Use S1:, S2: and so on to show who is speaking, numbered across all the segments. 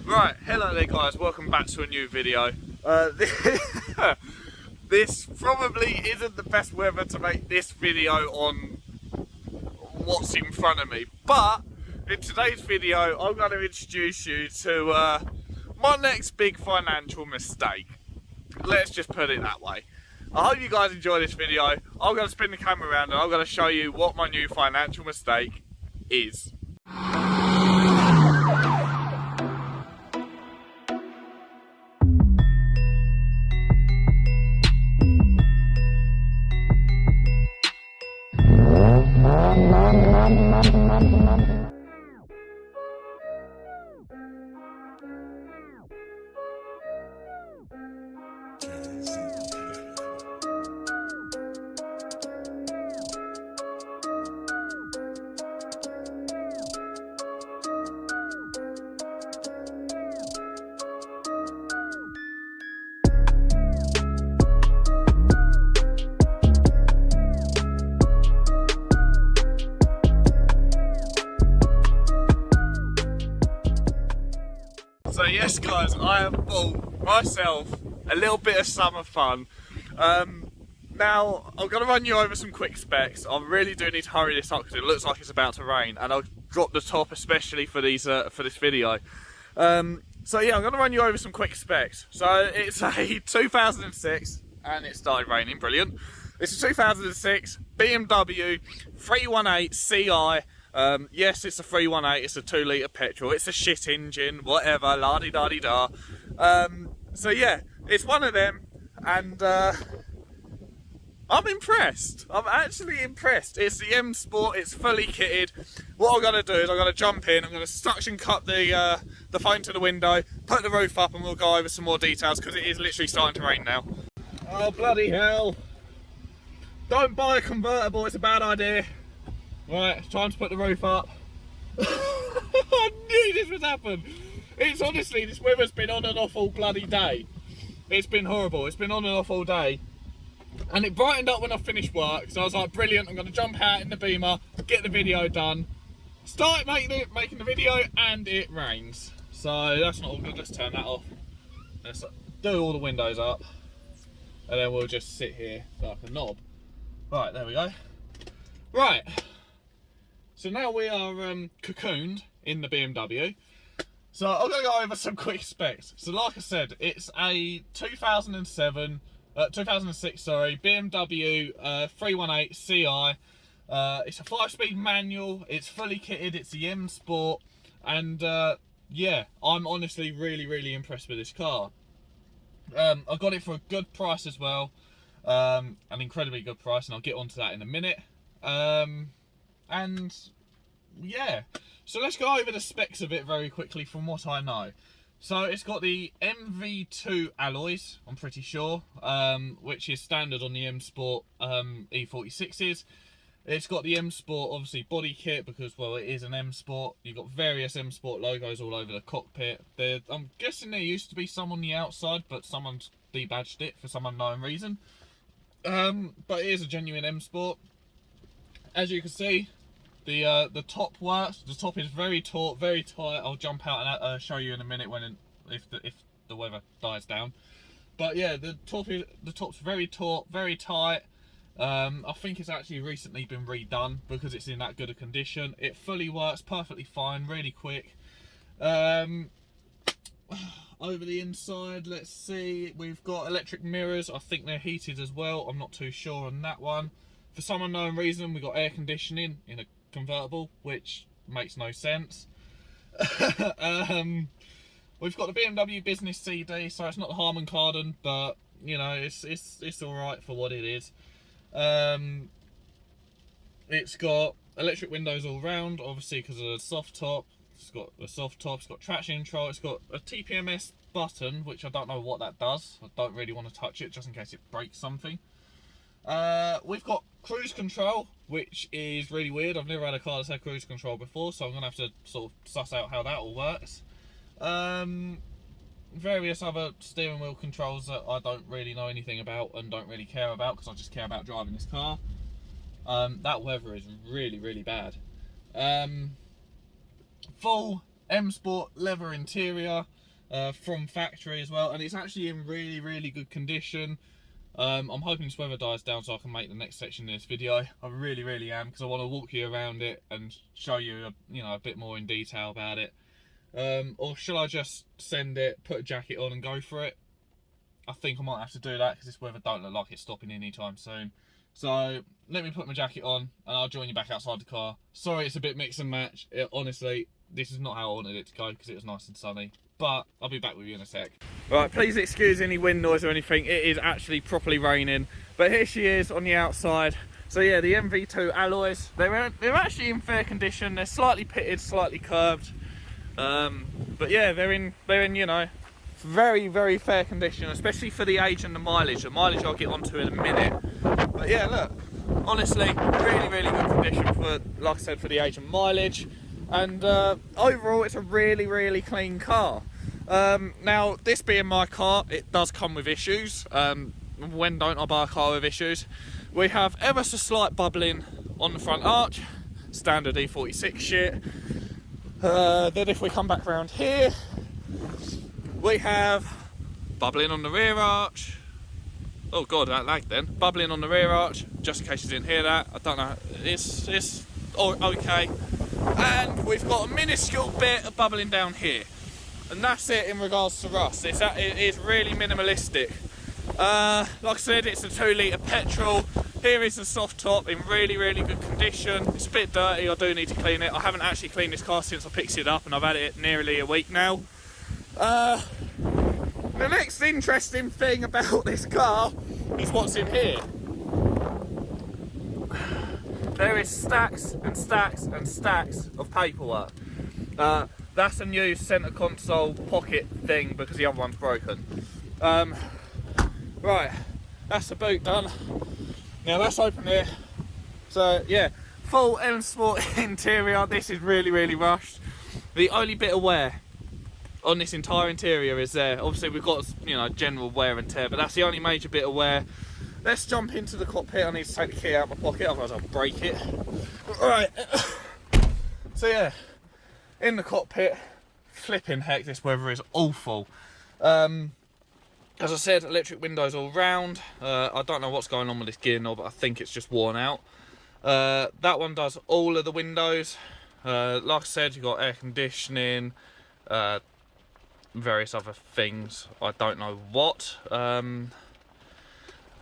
S1: Right, hello there guys, welcome back to a new video. This probably isn't the best weather to make this video on what's in front of me, but in today's video I'm going to introduce you to my next big financial mistake. Let's just put it that way. I hope you guys enjoy this video. I'm going to spin the camera around and I'm going to show you what my new financial mistake is. So yes guys, I have bought myself a little bit of summer fun. Now, I'm going to run you over some quick specs. I really do need to hurry this up because it looks like it's about to rain, and I'll drop the top especially for these for this video. So yeah, I'm going to run you over some quick specs. So it's a 2006, and it started raining, brilliant. It's a 2006 BMW 318 Ci. Yes, it's a 318, it's a 2 litre petrol, it's a shit engine, whatever, la-di-da-di-da. So yeah, it's one of them, and I'm impressed. I'm actually impressed. It's the M Sport, it's fully kitted. What I'm going to do is I'm going to jump in, I'm going to suction cut the phone to the window, put the roof up, and we'll go over some more details, because it is literally starting to rain now. Oh, bloody hell. Don't buy a convertible, it's a bad idea. Right, it's time to put the roof up. I knew this would happen. It's honestly, this weather's been on and off all bloody day. It's been horrible, it's been on and off all day. And it brightened up when I finished work, so I was like, brilliant, I'm going to jump out in the Beamer, get the video done. Start making the video, and it rains. So that's not all good, let's turn that off. Let's do all the windows up. And then we'll just sit here like a knob. Right, there we go. Right. So now we are cocooned in the BMW. So I'm going to go over some quick specs. So like I said, it's a 2006 BMW 318 Ci. It's a 5-speed manual, it's fully kitted, it's the M Sport, and yeah, I'm honestly really impressed with this car. I got it for a good price as well, an incredibly good price, and I'll get onto that in a minute. And yeah, so let's go over the specs of it very quickly from what I know. So it's got the MV2 alloys, I'm pretty sure, which is standard on the M Sport E46s. It's got the M Sport, obviously, body kit because, well, it is an M Sport. You've got various M Sport logos all over the cockpit. I'm guessing there used to be some on the outside, but someone's debadged it for some unknown reason. But it is a genuine M Sport. As you can see, the top works. The top is very taut, very tight. I'll jump out and show you in a minute if the weather dies down. But yeah, the top's very taut, very tight. I think it's actually recently been redone because it's in that good a condition. It fully works perfectly fine, really quick. Over the inside, let's see, we've got electric mirrors. I think they're heated as well. I'm not too sure on that one. For some unknown reason, we've got air conditioning in a convertible, which makes no sense. We've got the BMW Business CD, so it's not the Harman Kardon, but you know, it's all right for what it is. It's got electric windows all round, obviously because of the soft top. It's got the soft top, it's got traction control, it's got a TPMS button, which I don't know what that does. I don't really want to touch it just in case it breaks something. We've got cruise control, which is really weird. I've never had a car that's had cruise control before, so I'm going to have to sort of suss out how that all works. various other steering wheel controls that I don't really know anything about and don't really care about because I just care about driving this car. That weather is really, really bad. Full M Sport leather interior from factory as well, and it's actually in really good condition. I'm hoping this weather dies down so I can make the next section of this video. I really am, because I want to walk you around it and show you a bit more in detail about it. Or shall I just send it, put a jacket on and go for it? I think I might have to do that because this weather don't look like it's stopping anytime soon. So let me put my jacket on and I'll join you back outside the car. Sorry it's a bit mix and match. Honestly, this is not how I wanted it to go because it was nice and sunny. But I'll be back with you in a sec. Right, please excuse any wind noise or anything. It is actually properly raining. But here she is on the outside. So yeah, the MV2 alloys, they're actually in fair condition. They're slightly pitted, slightly curved. But yeah, they're in very fair condition, especially for the age and the mileage. The mileage I'll get onto in a minute. But yeah, look, honestly, really good condition for, like I said, for the age and mileage. And overall, it's a really clean car. Now, this being my car, it does come with issues. When don't I buy a car with issues? We have ever so slight bubbling on the front arch, standard E46 shit. Then if we come back around here, we have bubbling on the rear arch. Oh god, that lagged then. Bubbling on the rear arch, just in case you didn't hear that. I don't know, it's okay. And we've got a minuscule bit of bubbling down here. And that's it in regards to rust. It is really minimalistic. Like I said, it's a 2 litre petrol. Here is the soft top in really good condition. It's a bit dirty, I do need to clean it. I haven't actually cleaned this car since I picked it up and I've had it nearly a week now. The next interesting thing about this car is what's in here. There is stacks of paperwork. That's a new centre console pocket thing because the other one's broken. Right, that's the boot done. Now let's open it. So yeah, full M Sport interior. This is really rushed. The only bit of wear on this entire interior is there. Obviously we've got general wear and tear, but that's the only major bit of wear. Let's jump into the cockpit. I need to take the key out of my pocket, otherwise I'll break it. Right. So yeah, in the cockpit, flipping heck, this weather is awful. As I said, electric windows all round. I don't know what's going on with this gear knob, but I think it's just worn out. That one does all of the windows. Like I said, you've got air conditioning, various other things. I don't know what.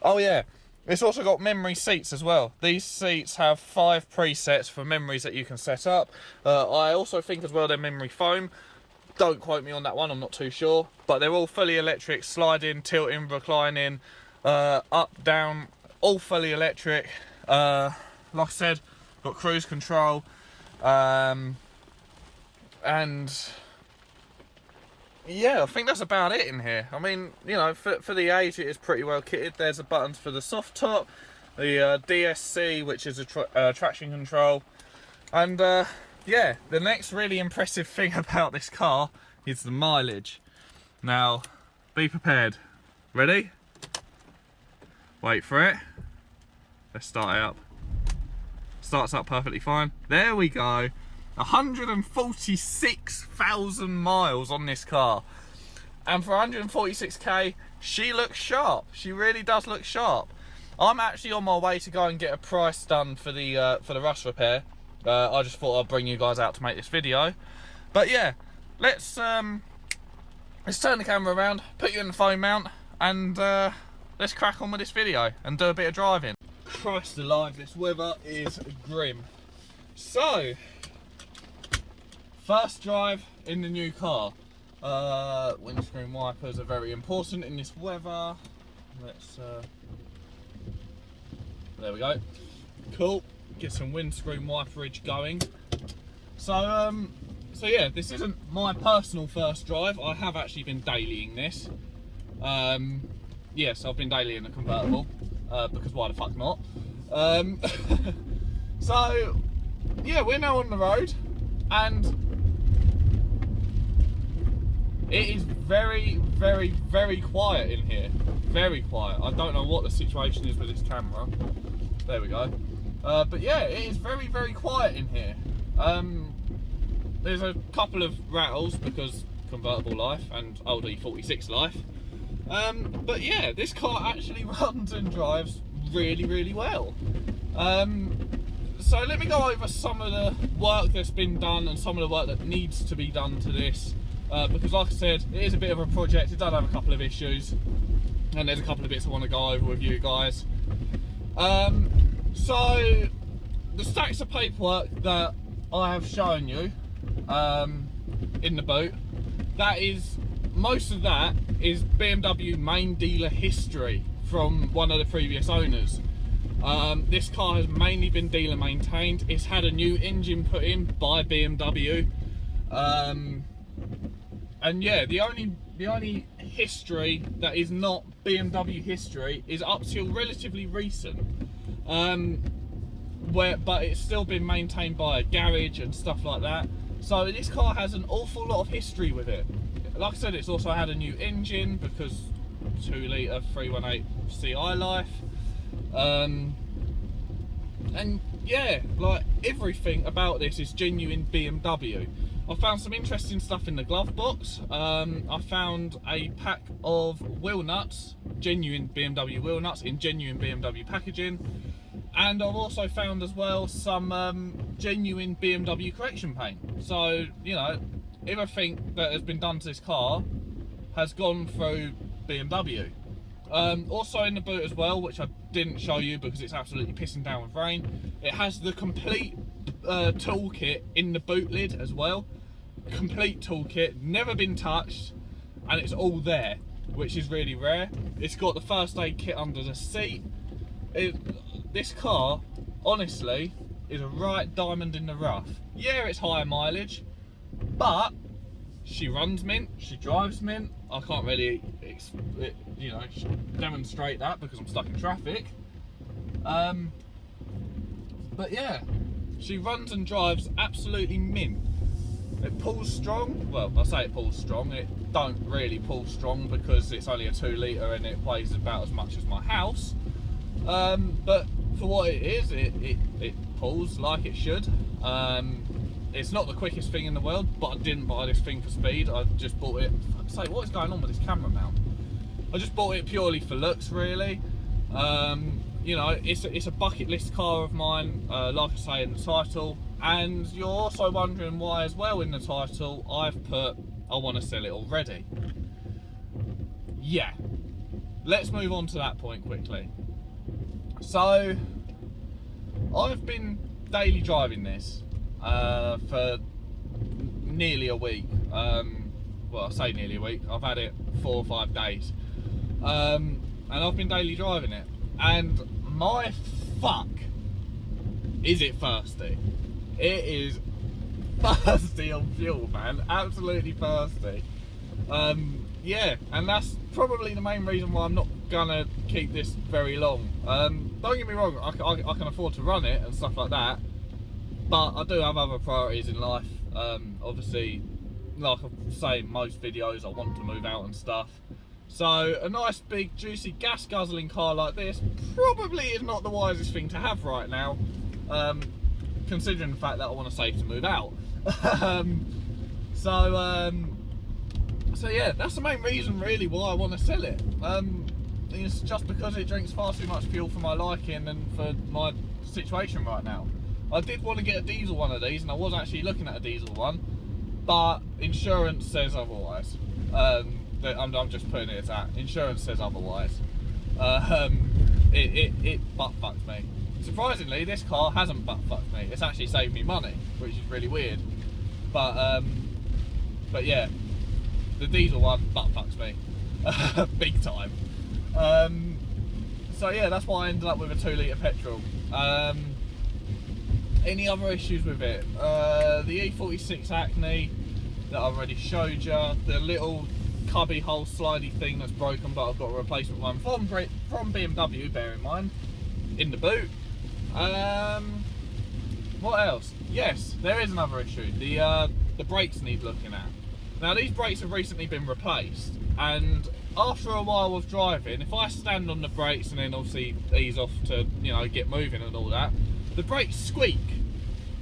S1: Oh yeah, it's also got memory seats as well. These seats have 5 presets for memories that you can set up. I also think as well they're memory foam. Don't quote me on that one, I'm not too sure. But they're all fully electric, sliding, tilting, reclining, up, down, all fully electric. Like I said, got cruise control. And yeah, I think that's about it in here. I mean, for the age, it is pretty well kitted. There's the buttons for the soft top, the DSC, which is a traction control. And yeah, the next really impressive thing about this car is the mileage. Now, be prepared. Ready? Wait for it. Let's start it up. Starts up perfectly fine. There we go. 146,000 miles on this car, and for 146k she looks sharp. She really does look sharp. I'm actually on my way to go and get a price done for the rust repair. I just thought I'd bring you guys out to make this video. But yeah, let's turn the camera around, put you in the phone mount, and let's crack on with this video and do a bit of driving. Christ alive, this weather is grim. So first drive in the new car. Windscreen wipers are very important in this weather. Let's there we go. Cool. Get some windscreen wiperage going. So yeah, this isn't my personal first drive. I have actually been dailying this. Yes, I've been dailying a convertible because why the fuck not? So yeah, we're now on the road and it is very quiet in here. Very quiet. I don't know what the situation is with this camera. There we go. But yeah, it is very quiet in here. there's a couple of rattles because convertible life and old E46 life. But yeah, this car actually runs and drives really, really well. So let me go over some of the work that's been done and some of the work that needs to be done to this, because like I said, it is a bit of a project. It does have a couple of issues, and there's a couple of bits I want to go over with you guys. So the stacks of paperwork that I have shown you in the boot, most of that is BMW main dealer history from one of the previous owners. This car has mainly been dealer maintained. It's had a new engine put in by BMW, and yeah, the only history that is not BMW history is up till relatively recent, but it's still been maintained by a garage and stuff like that. So this car has an awful lot of history with it. Like I said, it's also had a new engine because 2 litre 318 Ci life. And yeah, like everything about this is genuine BMW. I found some interesting stuff in the glove box. I found a pack of wheel nuts, genuine BMW wheel nuts in genuine BMW packaging, and I've also found as well some genuine BMW correction paint. So, you know, everything that has been done to this car has gone through BMW. Also in the boot as well, which I didn't show you because it's absolutely pissing down with rain, it has the complete toolkit in the boot lid as well. Complete toolkit, never been touched, and it's all there, which is really rare. It's got the first aid kit under the seat. This car, honestly, is a right diamond in the rough. Yeah, it's higher mileage, but she runs mint, she drives mint. I can't really, you know, demonstrate that because I'm stuck in traffic. But yeah, she runs and drives absolutely mint. It pulls strong. Well, I say it pulls strong. It don't really pull strong because it's only a 2 litre and it weighs about as much as my house. But for what it is, it pulls like it should. It's not the quickest thing in the world, but I didn't buy this thing for speed. I just bought it. Say, what is going on with this camera mount? I just bought it purely for looks, really. You know, it's a bucket list car of mine, like I say in the title. And you're also wondering why as well in the title I've put, I want to sell it already. Yeah, let's move on to that point quickly. So, I've been daily driving this for nearly a week. Well, I say nearly a week, I've had it 4 or 5 days. And I've been daily driving it. And my fuck, is it thirsty. It is thirsty on fuel, man. Absolutely thirsty. Yeah, and that's probably the main reason why I'm not gonna keep this very long. Don't get me wrong, I can afford to run it and stuff like that, but I do have other priorities in life. Obviously, like I say in most videos, I want to move out and stuff. So a nice big juicy gas guzzling car like this probably is not the wisest thing to have right now, considering the fact that I want to save to move out. So yeah, that's the main reason really why I want to sell it. It's just because it drinks far too much fuel for my liking and for my situation right now. I did want to get a diesel one of these, and I was actually looking at a diesel one, but insurance says otherwise. I'm just putting it as that. Insurance says otherwise. It butt fucked me. Surprisingly, this car hasn't butt fucked me. It's actually saved me money, which is really weird. But yeah, the diesel one butt fucks me big time. So yeah, that's why I ended up with a 2 litre petrol. Any other issues with it? The E46 Acne that I've already showed you. The little cubby hole slidey thing that's broken, but I've got a replacement one from BMW, bear in mind, in the boot. What else? Yes, there is another issue. The brakes need looking at. Now these brakes have recently been replaced, and after a while of driving, if I stand on the brakes and then obviously ease off to, you know, get moving and all that, the brakes squeak.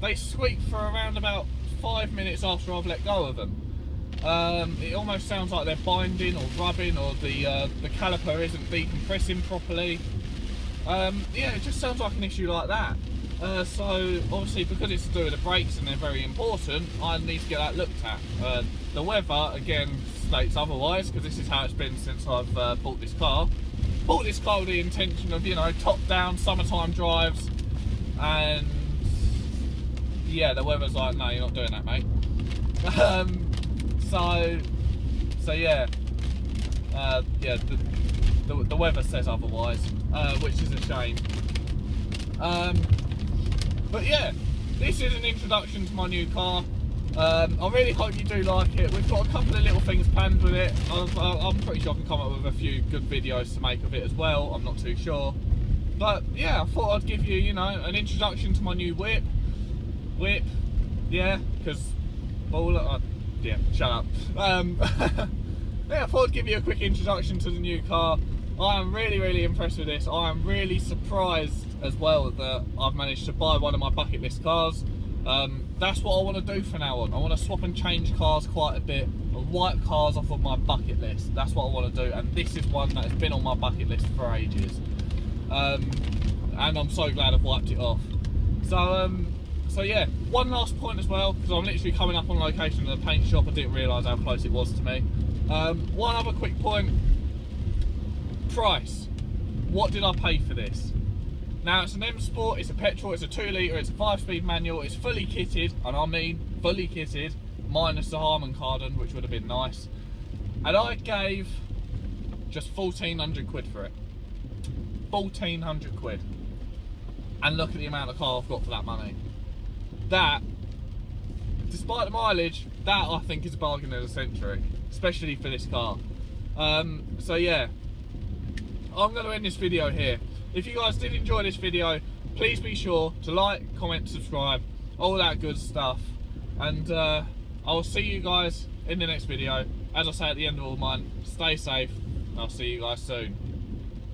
S1: They squeak for around about 5 minutes after I've let go of them. It almost sounds like they're binding or rubbing, or the caliper isn't decompressing properly. Yeah, it just sounds like an issue like that. So obviously, because it's to do with the brakes and they're very important, I need to get that looked at. The weather again states otherwise, because this is how it's been since I've bought this car. Bought this car with the intention of, you know, top down summertime drives, and yeah, the weather's like, no, you're not doing that, mate. So yeah, yeah, the weather says otherwise, which is a shame. But yeah, this is an introduction to my new car. I really hope you do like it. We've got a couple of little things planned with it. I'm pretty sure I can come up with a few good videos to make of it as well. I'm not too sure. But yeah, I thought I'd give you, you know, an introduction to my new whip, yeah, because yeah, shut up. Yeah, I thought I'd give you a quick introduction to the new car. I am really impressed with this. I am really surprised as well that I've managed to buy one of my bucket list cars. That's what I want to do from now on. I want to swap and change cars quite a bit and wipe cars off of my bucket list. That's what I want to do, and this is one that has been on my bucket list for ages. And I'm so glad I've wiped it off. So yeah, one last point as well, because I'm literally coming up on location at the paint shop. I didn't realise how close it was to me. One other quick point. Price. What did I pay for this? Now, it's an M Sport, it's a petrol, it's a 2 litre, it's a 5-speed manual, it's fully kitted, and I mean fully kitted, minus the Harman Kardon, which would have been nice. And I gave just 1,400 quid for it. 1,400 quid. And look at the amount of car I've got for that money. That, despite the mileage, that I think is a bargain of the century, especially for this car. So yeah, I'm going to end this video here. If you guys did enjoy this video, please be sure to like, comment, subscribe, all that good stuff. And I will see you guys in the next video. As I say at the end of all mine, stay safe. I'll see you guys soon.